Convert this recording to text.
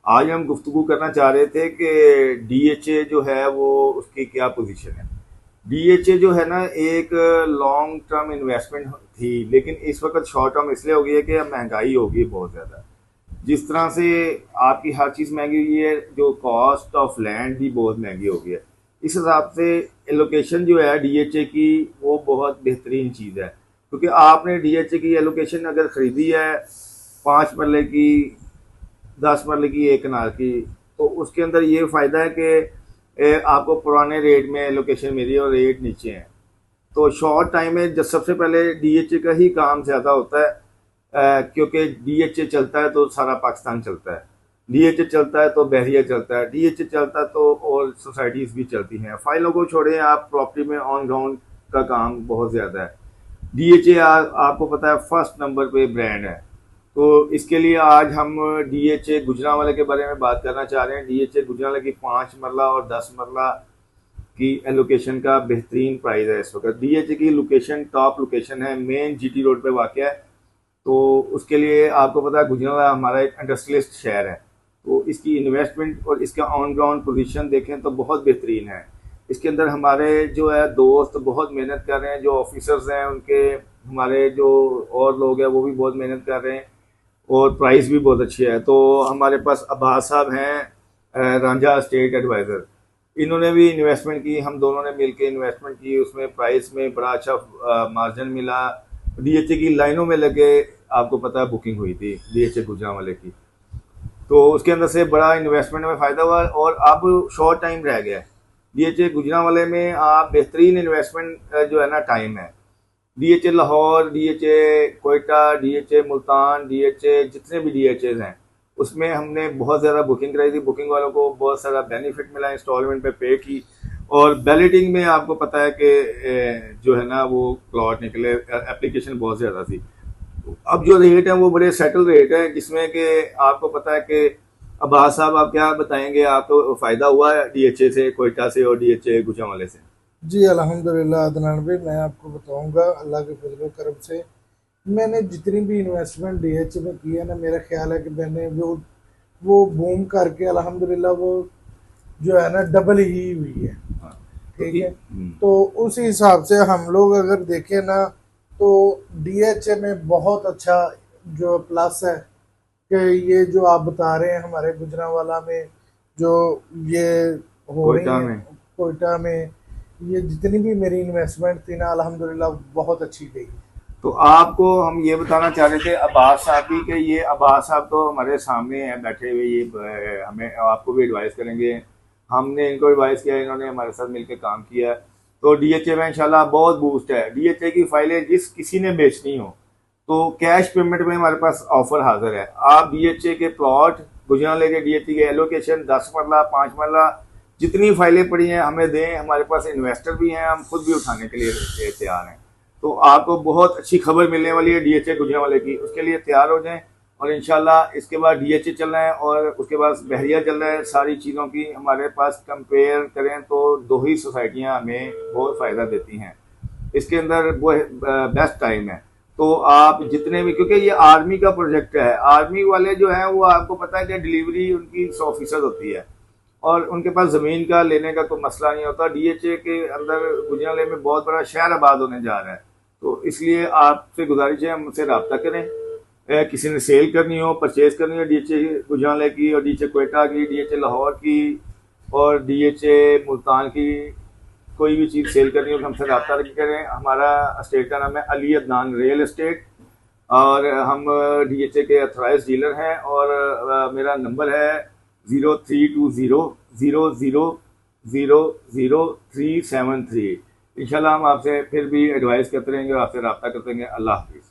आज हम गुफ्तगू करना चाह रहे थे कि डीएचए जो है वो उसकी क्या पोजीशन है। डीएचए जो है ना एक लॉन्ग टर्म इन्वेस्टमेंट थी, लेकिन इस वक्त शॉर्ट टर्म इसलिए हो गई है कि अब महंगाई हो गई बहुत ज़्यादा। जिस तरह से आपकी हर चीज़ महंगी हुई है, जो कॉस्ट ऑफ लैंड भी बहुत महंगी हो गई है। इस हिसाब से एलोकेशन जो है डीएचए की वो बहुत बेहतरीन चीज़ है, क्योंकि आपने डीएचए की एलोकेशन अगर ख़रीदी है 5 मरले की, 10 मरले की, 1 कनाल की, तो उसके अंदर ये फ़ायदा है कि आपको पुराने रेट में लोकेशन मिली और रेट नीचे हैं। तो शॉर्ट टाइम में जब सबसे पहले डीएचए का ही काम ज़्यादा होता है, क्योंकि डीएचए चलता है तो सारा पाकिस्तान चलता है, डीएचए चलता है तो बहरिया चलता है, डीएचए चलता है तो और सोसाइटीज़ भी चलती हैं। फाइलों को छोड़ें, आप प्रॉपर्टी में ऑन ग्राउंड का काम बहुत ज़्यादा है। डीएचए आपको पता है फर्स्ट नंबर पे ब्रांड है। तो इसके लिए आज हम डीएचए गुजरांवाले के बारे में बात करना चाह रहे हैं। डीएचए गुजरांवाले की 5 मरला और 10 मरला की एलोकेशन का बेहतरीन प्राइस है इस वक्त। डीएचए की लोकेशन टॉप लोकेशन है, मेन जीटी रोड पे वाक़ है। तो उसके लिए आपको पता है गुजरांवाला हमारा एक इंडस्ट्रियलिस्ट शहर है, तो इसकी इन्वेस्टमेंट और इसका ऑन ग्राउंड पोजीशन देखें तो बहुत बेहतरीन है। इसके अंदर हमारे जो है दोस्त बहुत मेहनत कर रहे हैं, जो ऑफिसर्स हैं उनके, हमारे जो और लोग हैं वो भी बहुत मेहनत कर रहे हैं, और प्राइस भी बहुत अच्छी है। तो हमारे पास अब्बास साहब हैं, रांझा स्टेट एडवाइज़र, इन्होंने भी इन्वेस्टमेंट की, हम दोनों ने मिलकर इन्वेस्टमेंट की, उसमें प्राइस में बड़ा अच्छा मार्जिन मिला। डीएचए की लाइनों में लगे, आपको पता है बुकिंग हुई थी डीएचए गुजरांवाले की, तो उसके अंदर से बड़ा इन्वेस्टमेंट में फ़ायदा हुआ और अब शॉर्ट टाइम रह गया है। डीएचए गुजरांवाले में आप बेहतरीन इन्वेस्टमेंट जो है ना टाइम है। DHA Lahore, DHA Quetta, DHA Multan, DHA जितने भी डीएचए हैं उसमें हमने बहुत ज़्यादा बुकिंग कराई थी। बुकिंग वालों को बहुत सारा बेनिफिट मिला, इंस्टॉलमेंट पे की, और बैलेटिंग में आपको पता है कि जो है ना वो प्लॉट निकले, एप्लीकेशन बहुत ज़्यादा थी। अब जो रेट है वो बड़े सेटल रेट है, जिसमें कि आपको पता है कि अब्बास साहब आप क्या बताएंगे, आपको फ़ायदा हुआ है डीएचए से, कोयटा से और डीएचए गुजरांवाले से? जी अल्हम्दुलिल्लाह अदनान भाई, मैं आपको बताऊंगा अल्लाह के फजल करम से मैंने जितनी भी इन्वेस्टमेंट डीएच में की है ना, मेरा ख्याल है कि मैंने वो बूम करके अल्हम्दुलिल्लाह वो जो है ना डबल ही हुई है। हाँ। ठीक है। तो उस हिसाब से हम लोग अगर देखें ना, तो डीएचए में बहुत अच्छा जो प्लस है कि ये जो आप बता रहे हैं हमारे गुजरांवाला में जो ये हो रही कोयटा हैं, में कोयटा में, ये जितनी भी मेरी इन्वेस्टमेंट थी ना अल्हम्दुलिल्लाह बहुत अच्छी गई। तो आपको हम ये बताना चाह रहे थे अब्बास साहब भी, कि ये अब्बास साहब तो हमारे सामने हैं बैठे हुए, ये हमें आपको भी एडवाइस करेंगे। हमने इनको एडवाइस किया, इन्होंने हमारे साथ मिलकर काम किया। तो डीएचए में इंशाल्लाह बहुत बूस्ट है। डीएचए की फाइलें जिस किसी ने बेचनी हो तो कैश पेमेंट में हमारे पास ऑफर हाजिर है। आप डीएचए के प्लॉट, गुजरांवाले के डीएचए के एलोकेशन, 10 मरला, 5 मरला, जितनी फाइलें पड़ी हैं हमें दें। हमारे पास इन्वेस्टर भी हैं, हम खुद भी उठाने के लिए तैयार हैं। तो आपको बहुत अच्छी खबर मिलने वाली है डीएचए गुजरांवाले की, उसके लिए तैयार हो जाएं। और इंशाल्लाह इसके बाद डीएचए चल रहा है और उसके बाद बहरिया चल रहा है। सारी चीज़ों की हमारे पास कंपेयर करें तो दो ही सोसाइटियाँ हमें बहुत फ़ायदा देती हैं। इसके अंदर वो बेस्ट टाइम है। तो आप जितने भी, क्योंकि ये आर्मी का प्रोजेक्ट है, आर्मी वाले जो हैं वो आपको पता है कि डिलीवरी उनकी 100% होती है और उनके पास ज़मीन का लेने का कोई मसला नहीं होता। डीएचए के अंदर गुजरांवाले में बहुत बड़ा शहर आबाद होने जा रहा है, तो इसलिए आपसे गुजारिश है हमसे रब्ता करें। किसी ने सेल करनी हो, परचेज करनी हो डीएचए गुजरांवाले की और डीएचए कोयटा की, डीएचए लाहौर की और डीएचए मुल्तान की, कोई भी चीज़ सेल करनी हो तो हमसे रब्ता करें। हमारा स्टेट का नाम है अली अदनान रियल एस्टेट और हम डीएचए के अथराइज डीलर हैं। और मेरा नंबर है 032000000373। इंशाल्लाह हम आपसे फिर भी एडवाइस करते रहेंगे और आपसे रब्ता करते रहेंगे। अल्लाह हाफिज़।